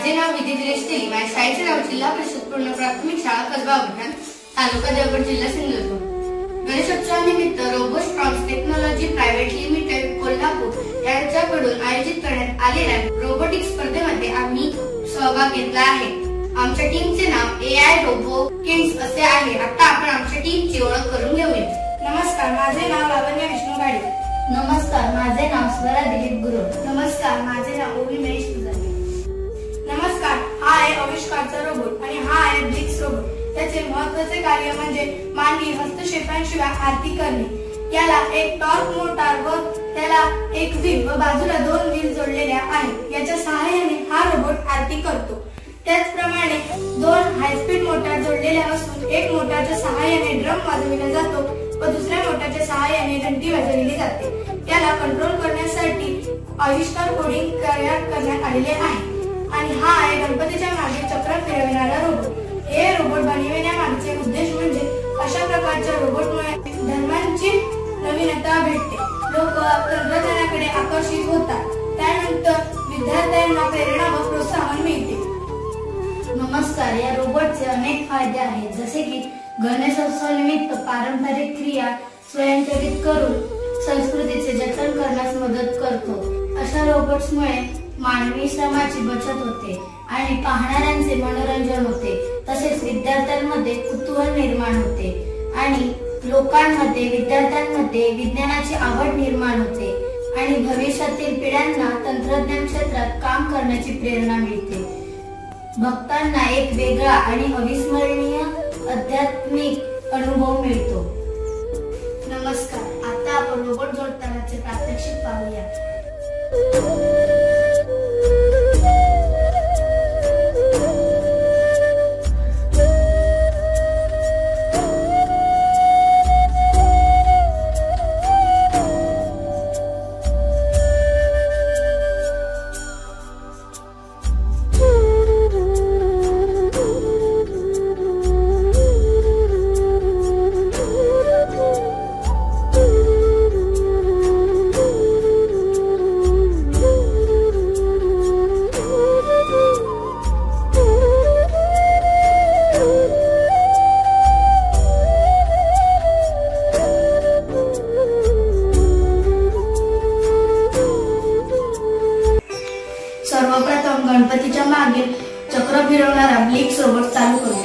माझे नाव विधी दिनेश तेली. माझ्या शाळेचे नाव जिल्हा परिषद पूर्ण प्राथमिक शाळा कसबा उद्यान, तालुका देवगड, जिल्हा सिंधुदुर्ग. गणेशोत्सवानिमित्त Robostrons technology private limited Kolhapur यांच्याकडून आयोजित करण्यात आलेल्या रोबोटिक्स स्पर्धेमध्ये आम्ही सहभाग घेतला आहे. आमच्या टीमचे नाव AI रोबो किड्स असे आहे. आता आपण आमच्या टीमची ओळख करून घेऊया. नमस्कार, माझे नाव लावण्य विष्णू गाडे. नमस्कार, माझे नाव स्वरा दिलीप गुरु. नमस्कार, माझे नाव ओवी महेश पुजारी. नमस्कार, हा आहे आविष्कारचा रोबोट आणि हा आहे ब्लिक्स रोबोट. त्याचे महत्त्वाचे कार्य म्हणजे मानवी हस्तक्षेपांशिवाय आरती करणे. याला एक टॉर्क मोटार व त्याला एक व्हील व बाजूला 2 व्हील जोडलेल्या आहेत. याच्या सहाय्याने हा रोबोट आरती करतो. त्याचप्रमाणे 2 हायस्पीड मोटार जोडलेल्या असून एक मोटारच्या सहाय्याने ड्रम वाजविला जातो व दुसऱ्या मोटारच्या सहाय्याने घंटी वाजविली जाते. त्याला कंट्रोल करण्यासाठी आविष्कार कोडिंग करण्यात आलेले आहे. आणि हा आहे गणपतीच्या मागे चक्र फिरविणारा रोबोट. हे रोबोट बनविण्यामागचे उद्देश म्हणजे अशा प्रकारच्या रोबोटमुळे धर्मांची नवीनता भेटते. लोक तंत्रज्ञानाकडे आकर्षित होतात. त्यानंतर विद्यार्थ्यांना प्रेरणा व प्रोत्साहन मिळते. नमस्कार, या रोबोटचे अनेक फायदे आहेत, जसे की गणेशोत्सवानिमित्त पारंपरिक क्रिया स्वयंचलित करून संस्कृतीचे जतन करण्यास मदत करतो. अशा रोबोट्समुळे मानवी श्रमाची बचत होते आणि पाहणाऱ्यांचे मनोरंजन होते. तसेच विद्यार्थ्यांमध्ये कुतूहल निर्माण होते आणि विद्यार्थ्यांमध्ये विज्ञानाची आवड निर्माण होते आणि भविष्यातील पिढ्यांना तंत्रज्ञान क्षेत्रात काम करण्याची प्रेरणा मिळते. भक्तांना एक वेगळा आणि अविस्मरणीय आध्यात्मिक अनुभव मिळतो. नमस्कार, आता आपण रोबोट जोडतानाचे प्रात्यक्षिक पाहूया. सर्वप्रथम गणपतीच्या मागे चक्र फिरवणारा ब्लिक्स रोबोट चालू करू.